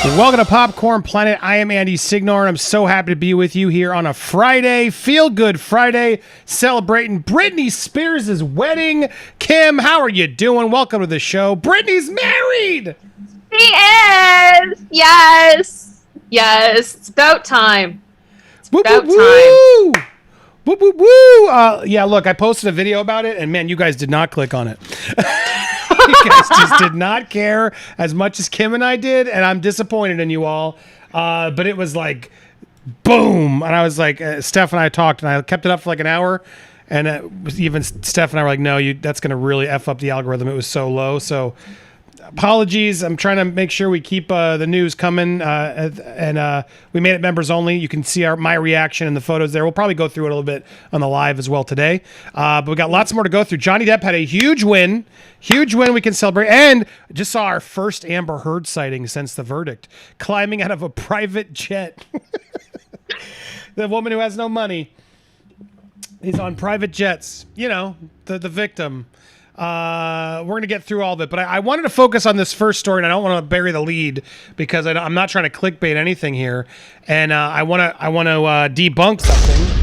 Welcome to Popcorn Planet. I am Andy Signore. I'm so happy to be with you here on a Friday, Feel Good Friday, celebrating Britney Spears' wedding. Kim, how are you doing? Welcome to the show. Britney's married! She is! Yes! Yes, it's about time. It's about time. Woo, woo, woo. Yeah, look, I posted a video about it, and man, you guys did not click on it. You guys just did not care as much as Kim and I did, and I'm disappointed in you all. But it was like, boom. And I was like, Steph and I talked, and I kept it up for like an hour. And even Steph and I were like, no, that's going to really F up the algorithm. It was so low. So apologies. I'm trying to make sure we keep the news coming. And we made it members only. You can see my reaction and the photos there. We'll probably go through it a little bit on the live as well today. But we got lots more to go through. Johnny Depp had a huge win. Huge win we can celebrate. And just saw our first Amber Heard sighting since the verdict. Climbing out of a private jet. The woman who has no money is on private jets. You know, the victim. We're going to get through all of it, but I wanted to focus on this first story, and I don't want to bury the lead because I'm not trying to clickbait anything here, and I want to debunk something.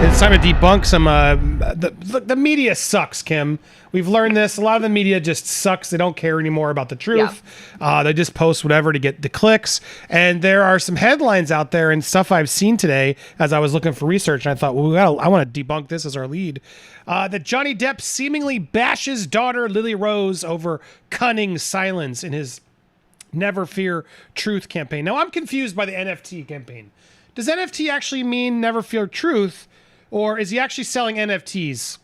It's time to debunk some. The media sucks, Kim. We've learned this. A lot of the media just sucks. They don't care anymore about the truth. Yeah. They just post whatever to get the clicks. And there are some headlines out there and stuff I've seen today as I was looking for research, and I thought, well, I want to debunk this as our lead. That Johnny Depp seemingly bashes daughter Lily Rose over cunning silence in his Never Fear Truth campaign. Now, I'm confused by the NFT campaign. Does NFT actually mean Never Fear Truth, or is he actually selling NFTs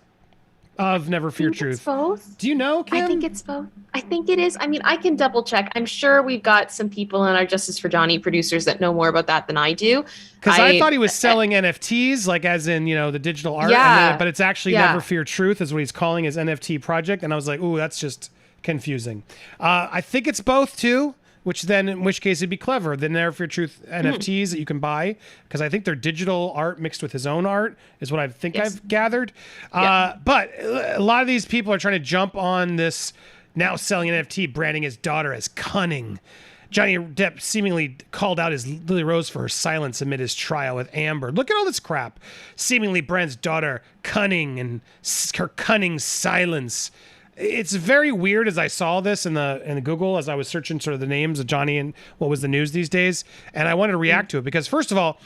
of Never Fear Truth? It's both. Do you know, Kim? I think it's both. I think it is. I mean, I can double check. I'm sure we've got some people in our Justice for Johnny producers that know more about that than I do. Because I thought he was selling NFTs, like as in, the digital art. Yeah. But it's actually Never Fear Truth is what he's calling his NFT project. And I was like, ooh, that's just confusing. I think it's both, too. In which case it'd be clever. The Never Fear Truth NFTs that you can buy, because I think they're digital art mixed with his own art, is what I've gathered. But a lot of these people are trying to jump on this now selling NFT, branding his daughter as cunning. Johnny Depp seemingly called out his Lily Rose for her silence amid his trial with Amber. Look at all this crap. Seemingly brands daughter cunning and her cunning silence. It's very weird as I saw this in the Google as I was searching sort of the names of Johnny and what was the news these days. And I wanted to react to it because, first of all,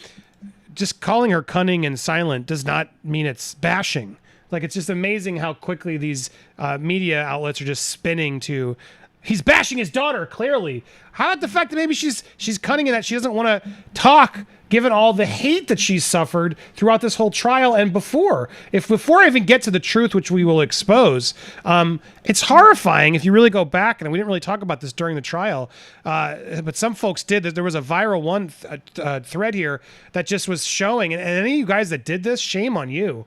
just calling her cunning and silent does not mean it's bashing. Like, it's just amazing how quickly these media outlets are just spinning to, he's bashing his daughter, clearly. How about the fact that maybe she's cunning in that she doesn't want to talk, given all the hate that she's suffered throughout this whole trial and before. Before I even get to the truth, which we will expose, it's horrifying if you really go back, and we didn't really talk about this during the trial, but some folks did. There was a viral thread here that just was showing, and any of you guys that did this, shame on you.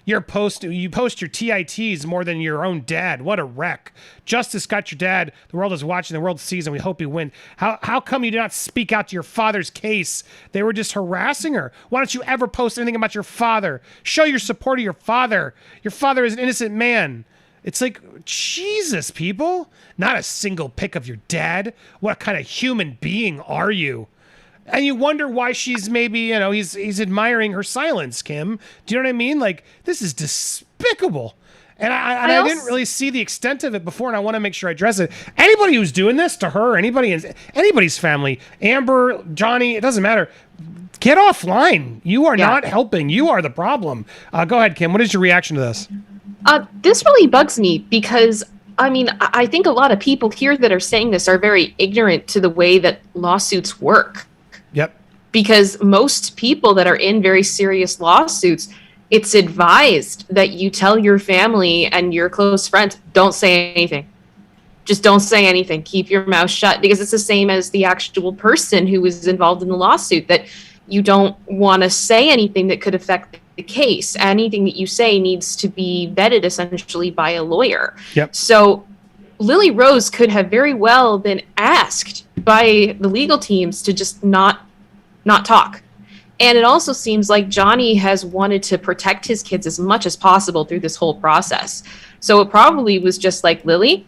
You post your TITs more than your own dad. What a wreck. Justice got your dad. The world is watching. The world sees, and we hope he wins. How come you did not speak out to your father's case? They were just harassing her. Why don't you ever post anything about your father? Show your support of your father. Your father is an innocent man. It's like, Jesus, people. Not a single pic of your dad. What kind of human being are you? And you wonder why she's maybe, he's admiring her silence, Kim. Do you know what I mean? Like, this is despicable. And I didn't really see the extent of it before, and I want to make sure I address it. Anybody who's doing this to her, anybody's family, Amber, Johnny, it doesn't matter. Get offline. You are not helping. You are the problem. Go ahead, Kim. What is your reaction to this? This really bugs me because, I think a lot of people here that are saying this are very ignorant to the way that lawsuits work. Yep. Because most people that are in very serious lawsuits, it's advised that you tell your family and your close friends, don't say anything. Just don't say anything. Keep your mouth shut, because it's the same as the actual person who was involved in the lawsuit, that you don't want to say anything that could affect the case. Anything that you say needs to be vetted essentially by a lawyer. Yep. So Lily Rose could have very well been asked by the legal teams to just not talk. And it also seems like Johnny has wanted to protect his kids as much as possible through this whole process. So it probably was just like, Lily,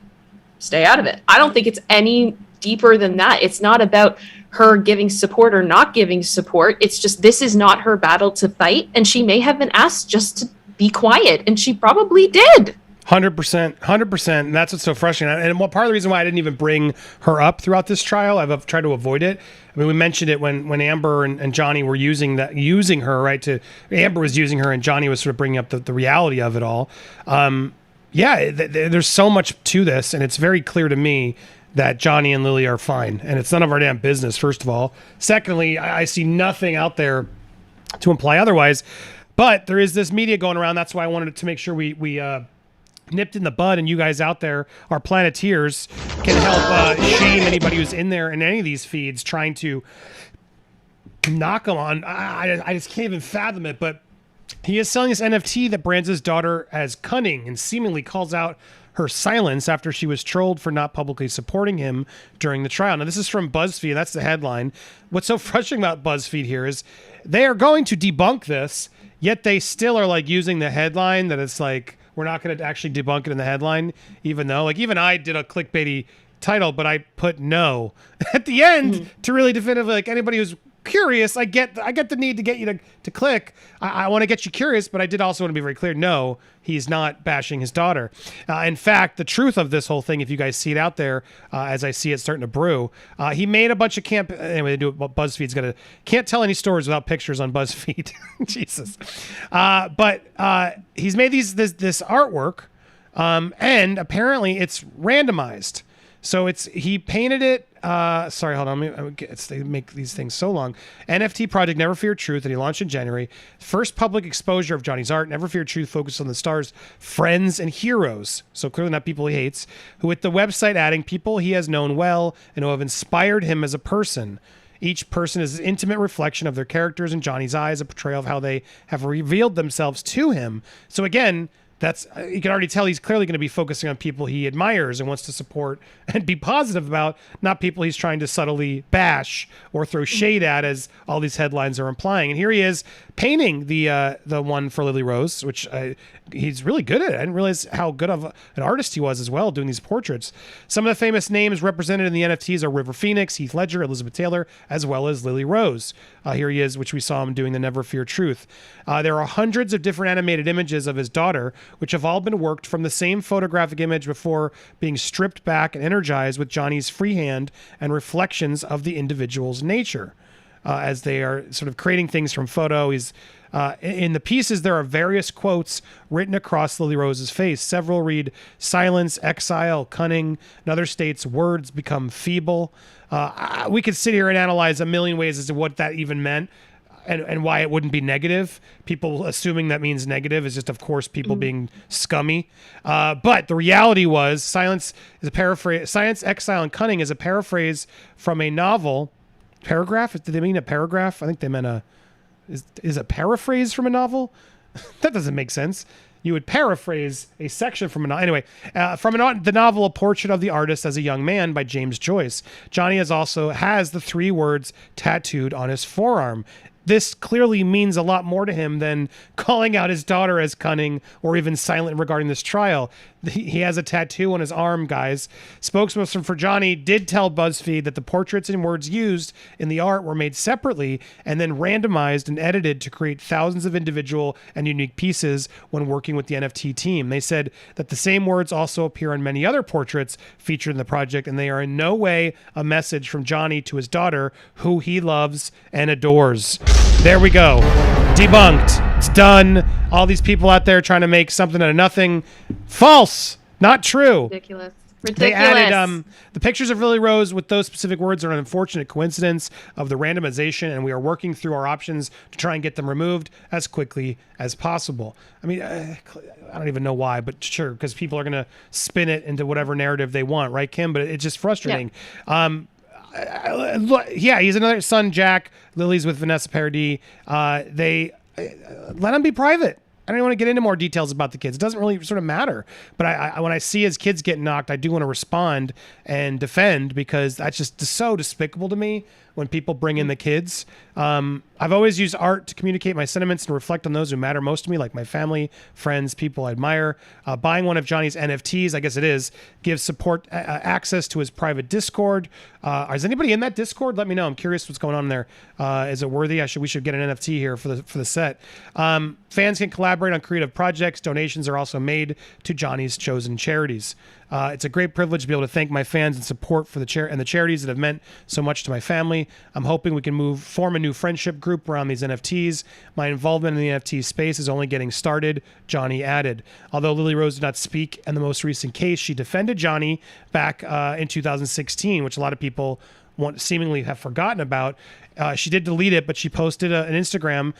stay out of it. I don't think it's any deeper than that. It's not about her giving support or not giving support. It's just, this is not her battle to fight. And she may have been asked just to be quiet, and she probably did. 100%, 100%. And that's what's so frustrating. And part of the reason why I didn't even bring her up throughout this trial, I've tried to avoid it. I mean, we mentioned it when Amber and Johnny were using her, right? Amber was using her and Johnny was sort of bringing up the reality of it all. There's so much to this, and it's very clear to me that Johnny and Lily are fine. And it's none of our damn business, first of all. Secondly, I see nothing out there to imply otherwise. But there is this media going around. That's why I wanted to make sure we nipped in the bud, and you guys out there, our Planeteers, can help shame anybody who's in there in any of these feeds trying to knock them on. I just can't even fathom it, but he is selling this NFT that brands his daughter as cunning and seemingly calls out her silence after she was trolled for not publicly supporting him during the trial. Now, this is from BuzzFeed. That's the headline. What's so frustrating about BuzzFeed here is they are going to debunk this, yet they still are like using the headline that it's like, we're not going to actually debunk it in the headline, even though, like, even I did a clickbaity title, but I put no at the end to really definitively, like, anybody who's curious, I get the need to get you to click. I want to get you curious, but I did also want to be very clear. No, he's not bashing his daughter. In fact, the truth of this whole thing, if you guys see it out there, as I see it starting to brew, he made a bunch of anyway, they do what BuzzFeed's can't tell any stories without pictures on BuzzFeed. Jesus. But he's made this artwork, and apparently it's randomized. So he painted it. Sorry, hold on. They make these things so long. NFT project Never Fear Truth that he launched in January. First public exposure of Johnny's art. Never Fear Truth focused on the star's friends and heroes. So clearly not people he hates. Who, with the website adding people he has known well and who have inspired him as a person. Each person is an intimate reflection of their characters in Johnny's eyes, a portrayal of how they have revealed themselves to him. So again, that's, you can already tell he's clearly going to be focusing on people he admires and wants to support and be positive about, not people he's trying to subtly bash or throw shade at, as all these headlines are implying. And here he is painting the one for Lily Rose, which he's really good at. I didn't realize how good of an artist he was as well, doing these portraits. Some of the famous names represented in the NFTs are River Phoenix, Heath Ledger, Elizabeth Taylor, as well as Lily Rose. Here he is, which we saw him doing the Never Fear Truth. There are hundreds of different animated images of his daughter, which have all been worked from the same photographic image before being stripped back and energized with Johnny's freehand and reflections of the individual's nature. As they are sort of creating things from photo. He's in the pieces, there are various quotes written across Lily Rose's face. Several read silence, exile, cunning. Another states words become feeble. We could sit here and analyze a million ways as to what that even meant. And why it wouldn't be negative. People assuming that means negative is just, of course, people being scummy. But the reality was silence is a paraphrase. Silence, exile, and cunning is a paraphrase from a novel. Paragraph? Did they mean a paragraph? I think they meant is a paraphrase from a novel? That doesn't make sense. You would paraphrase a section from a novel. Anyway, the novel A Portrait of the Artist as a Young Man by James Joyce. Johnny has the three words tattooed on his forearm. This clearly means a lot more to him than calling out his daughter as cunning or even silent regarding this trial. He has a tattoo on his arm, guys. Spokesperson for Johnny did tell BuzzFeed that the portraits and words used in the art were made separately and then randomized and edited to create thousands of individual and unique pieces when working with the NFT team. They said that the same words also appear on many other portraits featured in the project, and they are in no way a message from Johnny to his daughter, who he loves and adores. There we go. Debunked. It's done. All these people out there trying to make something out of nothing. False. Not true. Ridiculous. They added the pictures of Lily Rose with those specific words are an unfortunate coincidence of the randomization, and we are working through our options to try and get them removed as quickly as possible. I mean, I don't even know why, but sure, because people are going to spin it into whatever narrative they want, right, Kim? But it's just frustrating. Yeah. He's another son, Jack. Lily's with Vanessa Paradis. They let him be private. I don't want to get into more details about the kids. It doesn't really sort of matter. But when I see his kids get knocked, I do want to respond and defend, because that's just so despicable to me when people bring in the kids. I've always used art to communicate my sentiments and reflect on those who matter most to me, like my family, friends, people I admire. Buying one of Johnny's NFTs, I guess it is, gives support access to his private Discord. Is anybody in that Discord? Let me know. I'm curious what's going on there. Is it worthy? We should get an NFT here for the set. Fans can collaborate on creative projects. Donations are also made to Johnny's chosen charities. It's a great privilege to be able to thank my fans and support for the charities that have meant so much to my family. I'm hoping we can form a new friendship group around these NFTs. My involvement in the NFT space is only getting started, Johnny added. Although Lily Rose did not speak in the most recent case, she defended Johnny back in 2016, which a lot of people seemingly have forgotten about. She did delete it, but she posted an Instagram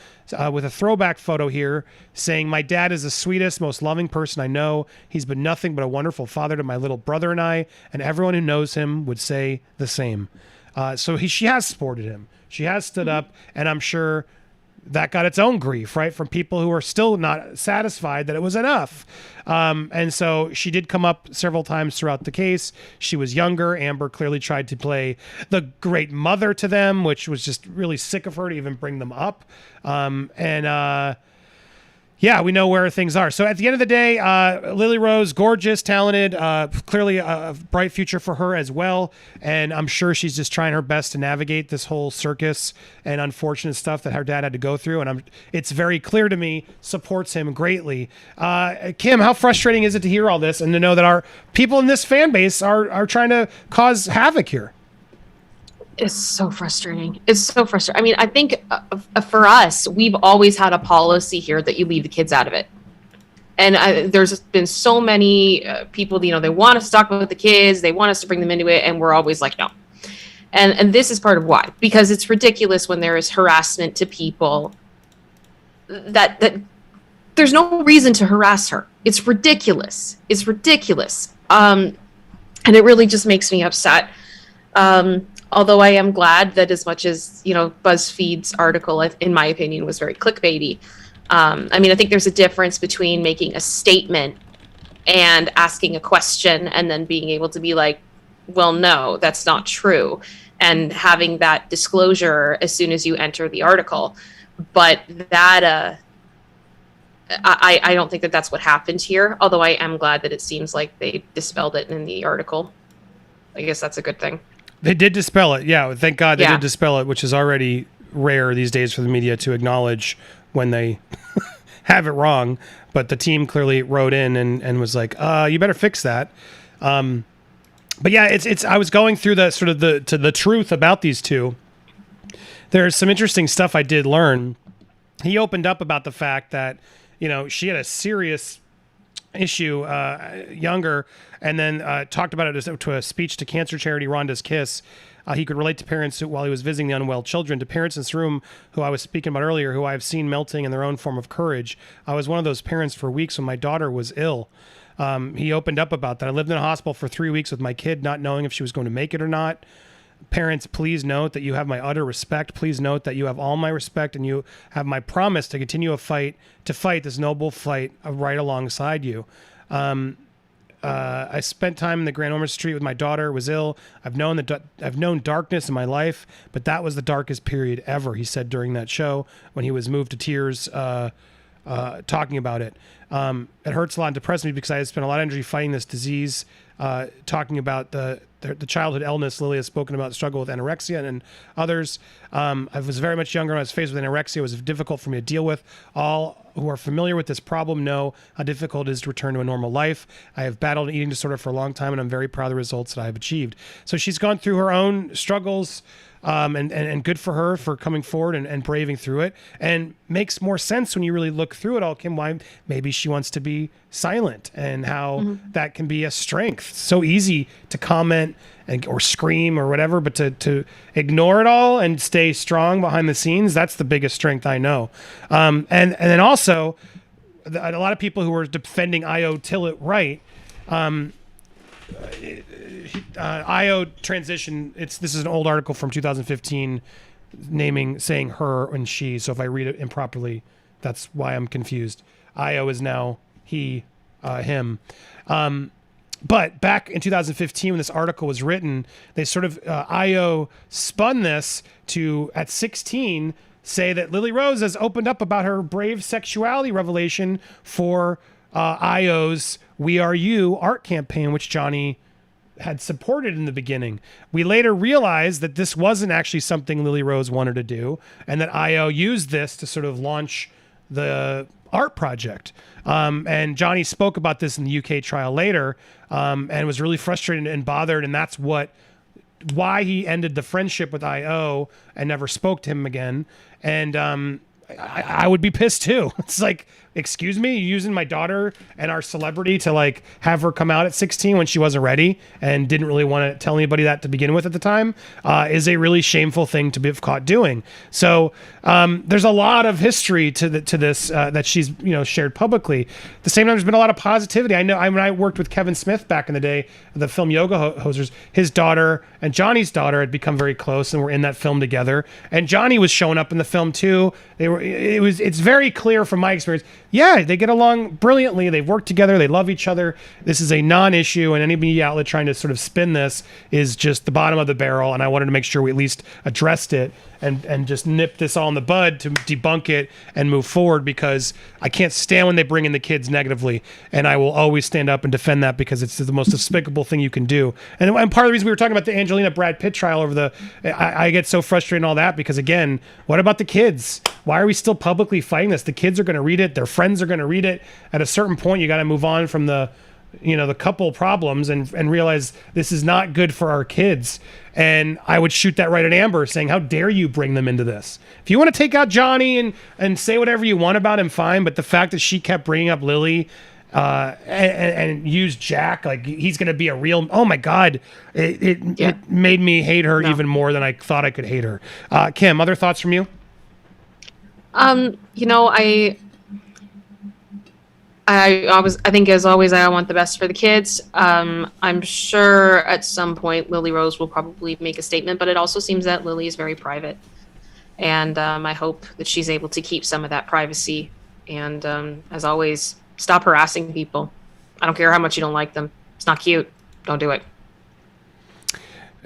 with a throwback photo here saying, "My dad is the sweetest, most loving person I know. He's been nothing but a wonderful father to my little brother and I, and everyone who knows him would say the same." So she has supported him. She has stood up, and I'm sure that got its own grief, right, from people who are still not satisfied that it was enough. And so she did come up several times throughout the case. She was younger. Amber clearly tried to play the great mother to them, which was just really sick of her to even bring them up. Yeah, we know where things are. So at the end of the day, Lily Rose, gorgeous, talented, clearly a bright future for her as well. And I'm sure she's just trying her best to navigate this whole circus and unfortunate stuff that her dad had to go through. And it's very clear to me, supports him greatly. Kim, how frustrating is it to hear all this and to know that our people in this fan base are trying to cause havoc here? It's so frustrating. It's so frustrating. I mean, I think for us, we've always had a policy here that you leave the kids out of it. And there's been so many people, they want us to talk with the kids. They want us to bring them into it. And we're always like, no. And this is part of why. Because it's ridiculous when there is harassment to people that there's no reason to harass her. It's ridiculous. It's ridiculous. And it really just makes me upset. Although I am glad that as much as, BuzzFeed's article, in my opinion, was very clickbaity. I think there's a difference between making a statement and asking a question and then being able to be like, well, no, that's not true. And having that disclosure as soon as you enter the article. But that, I don't think that that's what happened here. Although I am glad that it seems like they dispelled it in the article. I guess that's a good thing. They did dispel it. Yeah, thank God they did dispel it, which is already rare these days for the media to acknowledge when they have it wrong. But the team clearly wrote in and was like, you better fix that. But yeah, it's I was going through the truth about these two. There's some interesting stuff I did learn. He opened up about the fact that, she had a serious issue younger, and then talked about it to a speech to cancer charity Rhonda's Kiss. He could relate to parents while he was visiting the unwell children, to parents in this room who I was speaking about earlier, who I have seen melting in their own form of courage. I was one of those parents for weeks when my daughter was ill. He opened up about that. I lived in a hospital for 3 weeks with my kid, not knowing if she was going to make it or not. Parents, please note that you have my utter respect. Please note that you have all my respect, and you have my promise to continue to fight this noble fight right alongside you. I spent time in the Grand Ormond Street with my daughter, was ill. I've known darkness in my life, but that was the darkest period ever, he said during that show when he was moved to tears talking about it. It hurts a lot and depressed me because I had spent a lot of energy fighting this disease, talking about the childhood illness. Lily has spoken about the struggle with anorexia and others. I was very much younger when I was faced with anorexia. It was difficult for me to deal with. All who are familiar with this problem know how difficult it is to return to a normal life. I have battled an eating disorder for a long time, and I'm very proud of the results that I have achieved. So she's gone through her own struggles, and good for her for coming forward and braving through it. And makes more sense when you really look through it all, Kim, why maybe she wants to be silent and how that can be a strength. So easy to comment or scream or whatever, but to ignore it all and stay strong behind the scenes, that's the biggest strength I know. And then also, a lot of people who are defending Io Tillett right, Io transition. This is an old article from 2015, saying her and she. So if I read it improperly, that's why I'm confused. Io is now he, him. But back in 2015, when this article was written, they sort of IO spun this to, at 16, say that Lily Rose has opened up about her brave sexuality revelation for IO's "We Are You" art campaign, which Johnny had supported in the beginning. We later realized that this wasn't actually something Lily Rose wanted to do, and that IO used this to sort of launch the art project. And Johnny spoke about this in the UK trial later, and was really frustrated and bothered, and that's why he ended the friendship with IO and never spoke to him again. And I would be pissed too. It's like, excuse me, you're using my daughter and our celebrity to like have her come out at 16 when she wasn't ready and didn't really want to tell anybody that to begin with at the time, is a really shameful thing to be caught doing. So there's a lot of history to this that she's shared publicly. At the same time, there's been a lot of positivity. I know when I worked with Kevin Smith back in the day, the film Yoga Hosers, his daughter and Johnny's daughter had become very close and were in that film together. And Johnny was showing up in the film too. It's very clear from my experience. Yeah, they get along brilliantly. They've worked together. They love each other. This is a non-issue, and any media outlet trying to sort of spin this is just the bottom of the barrel. And I wanted to make sure we at least addressed it and just nip this all in the bud to debunk it and move forward, because I can't stand when they bring in the kids negatively, and I will always stand up and defend that because it's the most despicable thing you can do. And part of the reason we were talking about the Angelina Brad Pitt trial over I get so frustrated and all that, because again, what about the kids? Why are we still publicly fighting this? The kids are going to read it. Their friends are going to read it. At a certain point, you got to move on from the couple problems and realize this is not good for our kids. And I would shoot that right at Amber, saying, how dare you bring them into this? If you want to take out Johnny and say whatever you want about him, fine. But the fact that she kept bringing up Lily and used Jack, like he's going to be a real, oh my God, it made me hate her even more than I thought I could hate her. Kim, other thoughts from you? I think, as always, I want the best for the kids. I'm sure at some point Lily Rose will probably make a statement, but it also seems that Lily is very private. And I hope that she's able to keep some of that privacy. And as always, stop harassing people. I don't care how much you don't like them. It's not cute. Don't do it.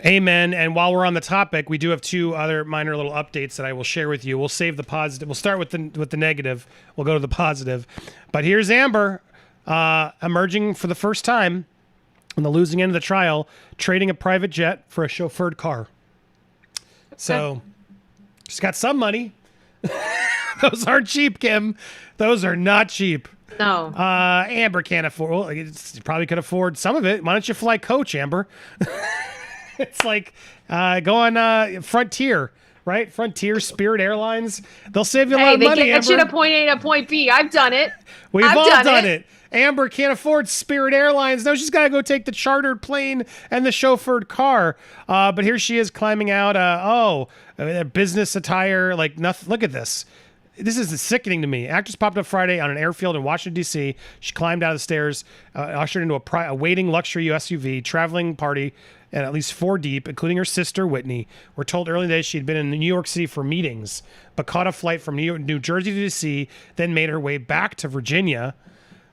Amen. And while we're on the topic, we do have two other minor little updates that I will share with you. We'll save the positive. We'll start with the negative. We'll go to the positive. But here's Amber emerging for the first time on the losing end of the trial, trading a private jet for a chauffeured car. So she's got some money. Those aren't cheap, Kim. Those are not cheap. No. Amber can't afford. Well, you probably could afford some of it. Why don't you fly coach, Amber? It's like go on Frontier, right? Frontier, Spirit Airlines. They'll save you a lot of money, Amber. They get you to point A to point B. I've done it. We've all done it. Amber can't afford Spirit Airlines. No, she's got to go take the chartered plane and the chauffeured car. But here she is climbing out. Business attire. Like nothing. Look at this. This is sickening to me. Actress popped up Friday on an airfield in Washington, D.C. She climbed out of the stairs, ushered into a waiting luxury SUV, traveling party, and at least 4 deep, including her sister, Whitney. We're told early days she'd been in New York City for meetings, but caught a flight from New Jersey to D.C., then made her way back to Virginia.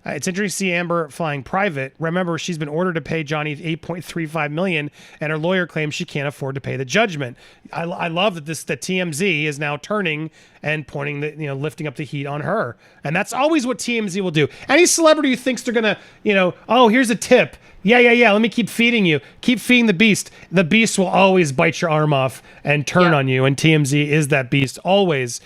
It's interesting to see Amber flying private. Remember, she's been ordered to pay Johnny $8.35 million, and her lawyer claims she can't afford to pay the judgment. I love that that TMZ is now turning and pointing lifting up the heat on her, and that's always what TMZ will do. Any celebrity who thinks they're gonna, here's a tip. Yeah. Let me keep feeding you. Keep feeding the beast. The beast will always bite your arm off and turn on you. And TMZ is that beast always.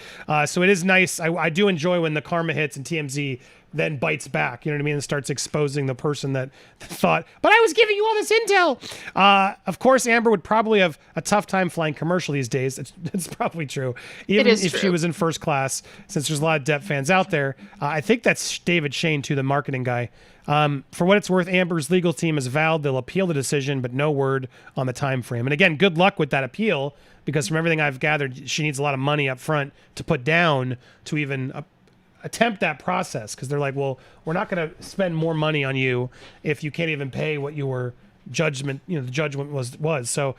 So it is nice. I do enjoy when the karma hits and TMZ then bites back, you know what I mean, and starts exposing the person that thought, but I was giving you all this intel. Of course, Amber would probably have a tough time flying commercial these days. It's probably true. Even if she was in first class, since there's a lot of Depp fans out there. I think that's David Shane, too, the marketing guy. For what it's worth, Amber's legal team has vowed they'll appeal the decision, but no word on the time frame. And again, good luck with that appeal, because from everything I've gathered, she needs a lot of money up front to put down to even attempt that process, because they're like, well, we're not going to spend more money on you if you can't even pay what your judgment, the judgment was. So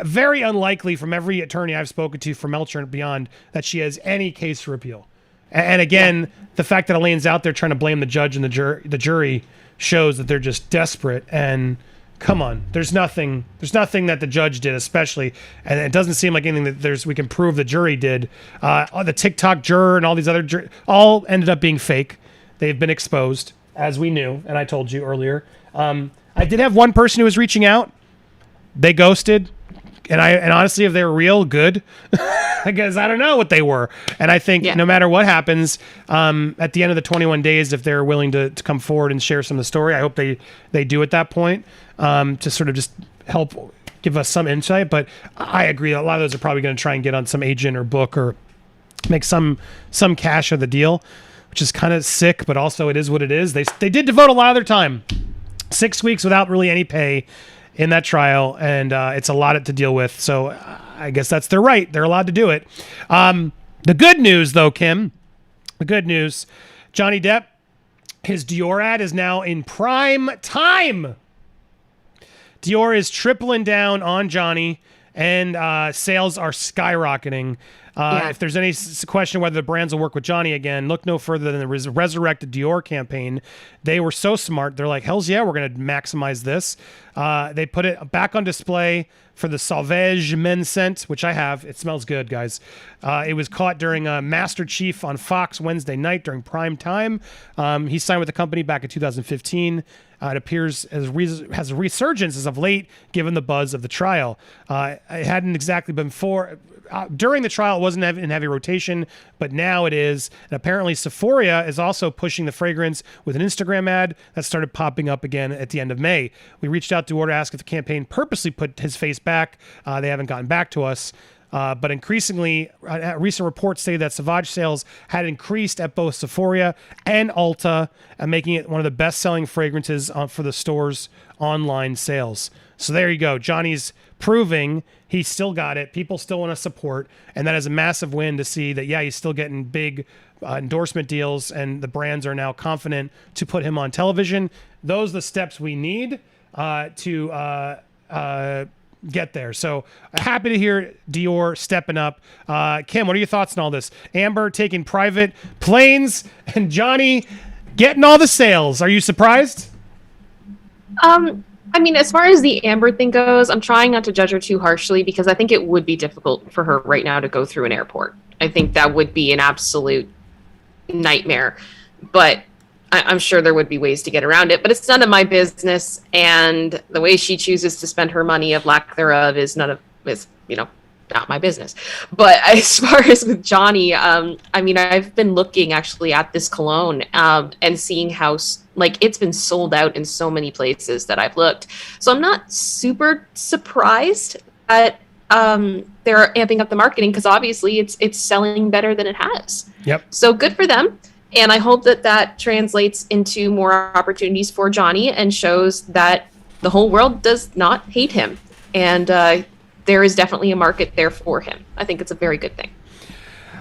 very unlikely from every attorney I've spoken to from Melcher and beyond that she has any case for appeal. And again, the fact that Elaine's out there trying to blame the judge and the jury shows that they're just desperate. And come on, there's nothing that the judge did, especially, and it doesn't seem like anything that we can prove the jury did. The TikTok juror and all these other all ended up being fake. They've been exposed, as we knew, and I told you earlier. I did have one person who was reaching out. They ghosted. And honestly, if they were real, good. I guess I don't know what they were. And I think no matter what happens, at the end of the 21 days, if they're willing to come forward and share some of the story, I hope they do at that point, to sort of just help give us some insight. But I agree, a lot of those are probably going to try and get on some agent or book or make some cash of the deal, which is kind of sick, but also it is what it is. They did devote a lot of their time, 6 weeks without really any pay in that trial, and it's a lot to deal with. So I guess that's their right. They're allowed to do it. The good news, though, Kim, Johnny Depp, his Dior ad is now in prime time. Dior is tripling down on Johnny, and sales are skyrocketing. If there's any question whether the brands will work with Johnny again, look no further than the resurrected Dior campaign. They were so smart. They're like, hells yeah, we're going to maximize this. They put it back on display for the Sauvage men's scent, which I have. It smells good, guys. It was caught during Master Chief on Fox Wednesday night during prime time. He signed with the company back in 2015. It appears has a resurgence as of late, given the buzz of the trial. It hadn't exactly been during the trial, it wasn't in heavy rotation, but now it is. And apparently Sephora is also pushing the fragrance with an Instagram ad that started popping up again at the end of May. We reached out to Dior to ask if the campaign purposely put his face back. They haven't gotten back to us. But increasingly, recent reports say that Sauvage sales had increased at both Sephora and Ulta, making it one of the best-selling fragrances for the store's online sales. So there you go. Johnny's proving he's still got it. People still want to support, and that is a massive win to see that, he's still getting big endorsement deals, and the brands are now confident to put him on television. Those are the steps we need to get there. So happy to hear Dior stepping up. Kim, what are your thoughts on all this? Amber taking private planes and Johnny getting all the sales. Are you surprised? I mean, as far as the Amber thing goes, I'm trying not to judge her too harshly because I think it would be difficult for her right now to go through an airport. I think that would be an absolute nightmare. But I'm sure there would be ways to get around it, but it's none of my business. And the way she chooses to spend her money, of lack thereof, is not my business. But as far as with Johnny, I mean, I've been looking actually at this cologne and seeing how it's been sold out in so many places that I've looked. So I'm not super surprised that they're amping up the marketing, because obviously it's selling better than it has. Yep. So good for them. And I hope that translates into more opportunities for Johnny and shows that the whole world does not hate him. And there is definitely a market there for him. I think it's a very good thing.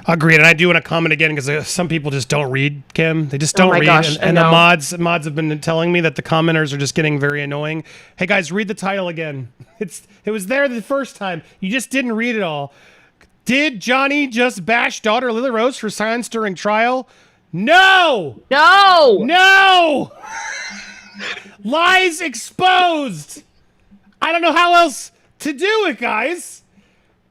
Agreed. And I do want to comment again, because some people just don't read, Kim. They just don't read. Gosh, and the mods have been telling me that the commenters are just getting very annoying. Hey, guys, read the title again. It was there the first time. You just didn't read it all. Did Johnny just bash daughter Lily Rose for silence during trial? No! Lies exposed! I don't know how else to do it, guys.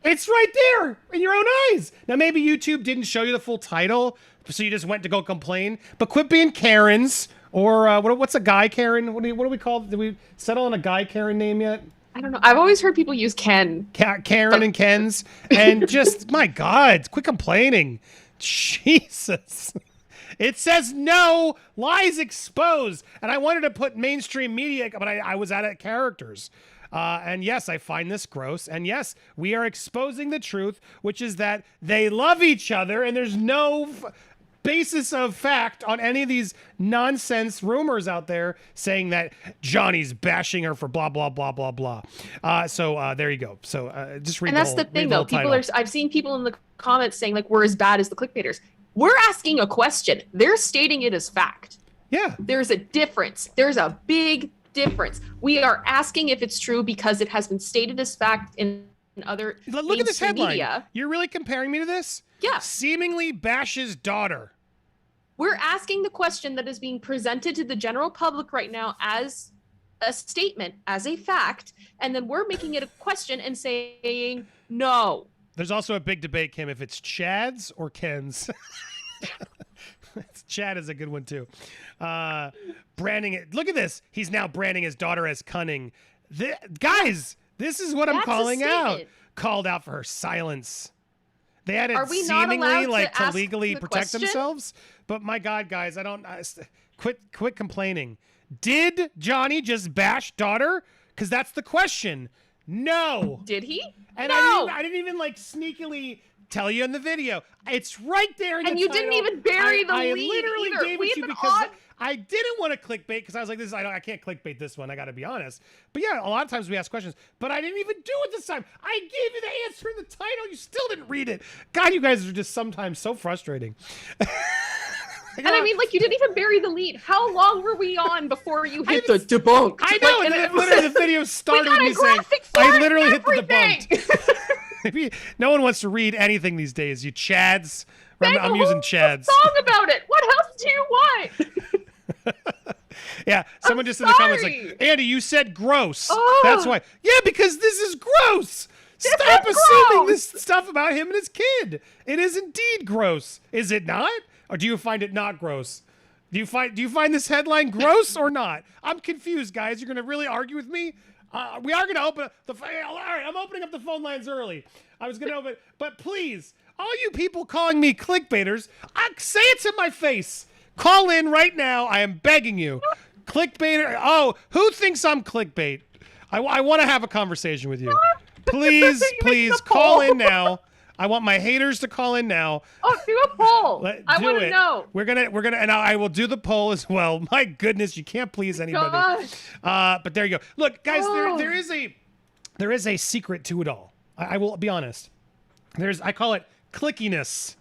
It's right there in your own eyes. Now, maybe YouTube didn't show you the full title, so you just went to go complain. But quit being Karens, or what's a guy Karen? What do we call? Did we settle on a guy Karen name yet? I don't know. I've always heard people use Ken. Karen and Ken's, and just my God, quit complaining. Jesus. It says no, lies exposed. And I wanted to put mainstream media, but I was out of characters. And yes, I find this gross. And yes, we are exposing the truth, which is that they love each other, and there's no basis of fact on any of these nonsense rumors out there saying that Johnny's bashing her for blah, blah, blah, blah, blah. So there you go. So just read. And that's the thing, though. I've seen people in the comments saying, like, we're as bad as the clickbaiters. We're asking a question. They're stating it as fact. Yeah. There's a difference. There's a big difference. We are asking if it's true because it has been stated as fact in other Look at this headline. Media. You're really comparing me to this? Yeah. Seemingly bashes daughter. We're asking the question that is being presented to the general public right now as a statement, as a fact, and then we're making it a question and saying no. There's also a big debate, Kim, if it's Chad's or Ken's. Chad is a good one too. Branding it. Look at this. He's now branding his daughter as cunning. Guys, this is what I'm calling out. Called out for her silence. They had it seemingly like to legally protect themselves. But my God, guys, quit complaining. Did Johnny just bash daughter? Because that's the question. No. Did he? And no. I didn't even like sneakily tell you in the video. It's right there in the title. And you didn't even bury the lead literally either. Gave it to you because I didn't want to clickbait because I was like, I can't clickbait this one. I got to be honest. But yeah, a lot of times we ask questions, but I didn't even do it this time. I gave you the answer in the title. You still didn't read it. God, you guys are just sometimes so frustrating. And I mean, like, you didn't even bury the lead. How long were we on before you hit the debunk? I know, like, and literally the video started with me saying, I literally hit the debunk. Maybe no one wants to read anything these days, you Chads. I'm using Chads. Song about it. What else do you want? Yeah, someone just in the comments like, Andy, you said gross. Oh. That's why. Yeah, because this is gross. Stop assuming this stuff about him and his kid. It is indeed gross. Is it not? Or do you find it not gross? Do you find this headline gross or not? I'm confused, guys. You're going to really argue with me? We are going to open up the... All right, I'm opening up the phone lines early. I was going to open... But please, all you people calling me clickbaiters, say it to my face. Call in right now. I am begging you. Clickbaiter... Oh, who thinks I'm clickbait? I want to have a conversation with you. Please call in now. I want my haters to call in now. Oh, do a poll. I want to know. We're gonna, and I will do the poll as well. My goodness, you can't please anybody. Gosh. But there you go. Look, guys, there is a secret to it all. I will be honest. I call it clickiness.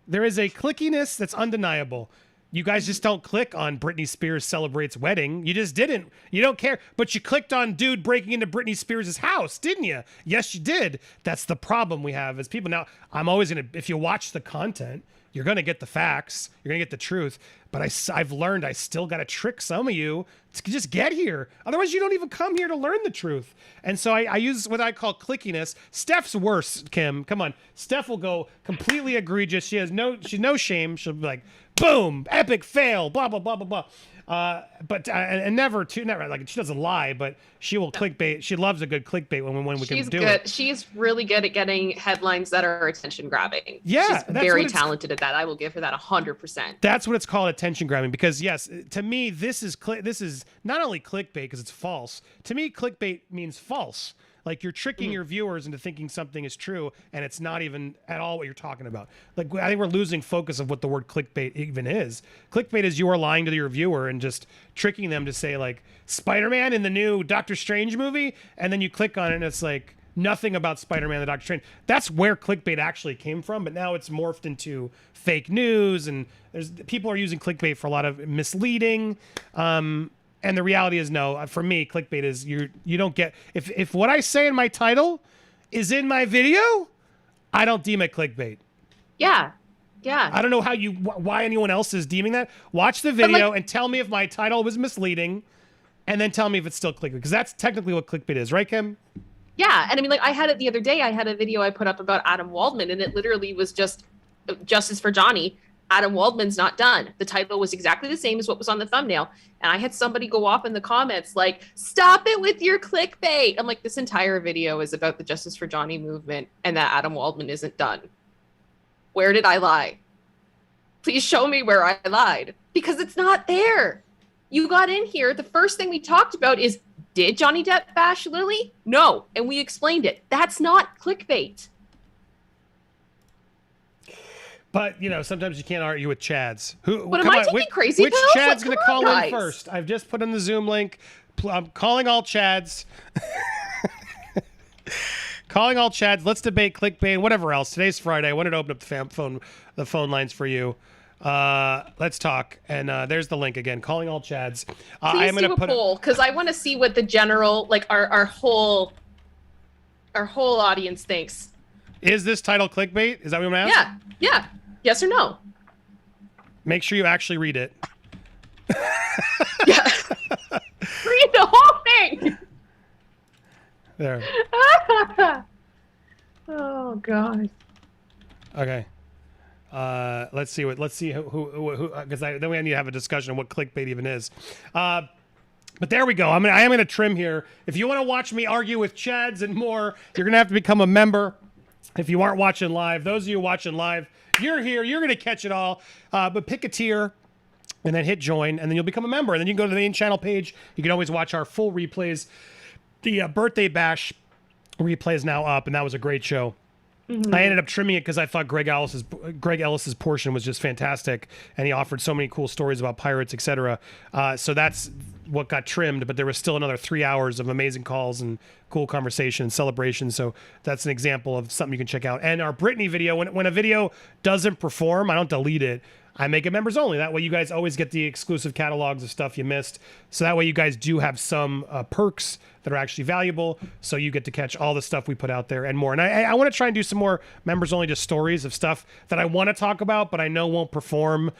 There is a clickiness that's undeniable. You guys just don't click on Britney Spears celebrates wedding. You just didn't. You don't care. But you clicked on dude breaking into Britney Spears' house, didn't you? Yes, you did. That's the problem we have as people. Now, I'm always going to, if you watch the content, you're going to get the facts. You're going to get the truth. But I've learned I still got to trick some of you to just get here. Otherwise, you don't even come here to learn the truth. And so I use what I call clickiness. Steph's worse, Kim. Come on. Steph will go completely egregious. She's no shame. She'll be like, boom, epic fail, blah, blah, blah, blah, blah. But never like she doesn't lie, but she will clickbait. She loves a good clickbait when we can do it. She's really good at getting headlines that are attention grabbing. Yeah, she's very talented at that. I will give her that 100%. That's what it's called, attention grabbing. Because yes, to me, this is not only clickbait because it's false. To me, clickbait means false. Like you're tricking your viewers into thinking something is true, and it's not even at all what you're talking about. Like I think we're losing focus of what the word clickbait even is. Clickbait is you are lying to your viewer and just tricking them to say like Spider-Man in the new Doctor Strange movie, and then you click on it and it's like nothing about Spider-Man and the Doctor Strange. That's where clickbait actually came from, but now it's morphed into fake news, and people are using clickbait for a lot of misleading. And the reality is, no. For me, clickbait is you don't get if what I say in my title is in my video, I don't deem it clickbait. Yeah. I don't know why anyone else is deeming that. Watch the video and tell me if my title was misleading, and then tell me if it's still clickbait, because that's technically what clickbait is, right, Kim? Yeah, and I mean, like I had it the other day. I had a video I put up about Adam Waldman, and it literally was just justice for Johnny. Adam Waldman's not done. The title was exactly the same as what was on the thumbnail. And I had somebody go off in the comments like, stop it with your clickbait. I'm like, this entire video is about the Justice for Johnny movement and that Adam Waldman isn't done. Where did I lie? Please show me where I lied. Because it's not there. You got in here. The first thing we talked about is, did Johnny Depp bash Lily? No. And we explained it. That's not clickbait. But, sometimes you can't argue with Chads. But am I taking crazy Which pills? Chad's going to call in first? I've just put in the Zoom link. I'm calling all Chads. Calling all Chads. Let's debate clickbait and whatever else. Today's Friday. I wanted to open up the phone lines for you. Let's talk. And there's the link again. Calling all Chads. Please do a poll, because I want to see what the general, like our whole audience thinks. Is this title clickbait? Is that what I'm asking? Yeah. Yes or no? Make sure you actually read it. Yeah. Read the whole thing. There. Oh God. Okay. Let's see who because then we need to have a discussion on what clickbait even is. But there we go. I am gonna trim here. If you want to watch me argue with Chads and more, you're gonna have to become a member. If you aren't watching live, those of you watching live, you're here. You're gonna catch it all. But pick a tier. And then hit join, and then you'll become a member. And then you can go to the main channel page. You can always watch our full replays. The birthday bash replay is now up, and that was a great show. Mm-hmm. I ended up trimming it because I thought Greg Ellis's portion was just fantastic, and he offered so many cool stories about pirates, etc. So that's what got trimmed, but there was still another 3 hours of amazing calls and cool conversation and celebration. So that's an example of something you can check out. And our Britney video, when a video doesn't perform, I don't delete it. I make it members only. That way you guys always get the exclusive catalogs of stuff you missed. So that way you guys do have some perks that are actually valuable. So you get to catch all the stuff we put out there and more. And I want to try and do some more members only just stories of stuff that I want to talk about, but I know won't perform.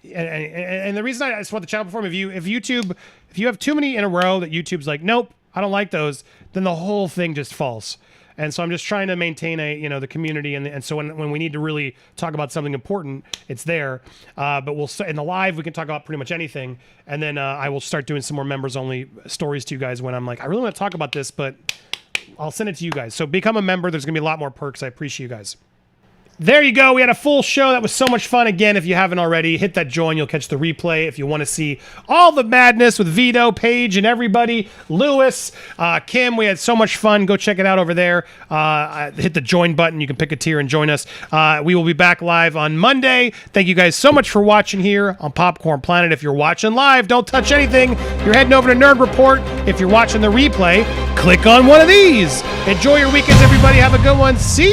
And the reason I just want the channel to perform, if you have too many in a row that YouTube's like, nope, I don't like those, then the whole thing just falls. And so I'm just trying to maintain the community, and so when we need to really talk about something important, it's there. But we'll in the live we can talk about pretty much anything, and then I will start doing some more members only stories to you guys when I'm like, I really want to talk about this, but I'll send it to you guys. So become a member. There's gonna be a lot more perks. I appreciate you guys. There you go. We had a full show. That was so much fun. Again, if you haven't already, hit that join. You'll catch the replay. If you want to see all the madness with Vito, Paige, and everybody, Lewis, Kim, we had so much fun. Go check it out over there. Hit the join button. You can pick a tier and join us. We will be back live on Monday. Thank you guys so much for watching here on Popcorn Planet. If you're watching live, don't touch anything. You're heading over to Nerd Report. If you're watching the replay, click on one of these. Enjoy your weekends, everybody. Have a good one. See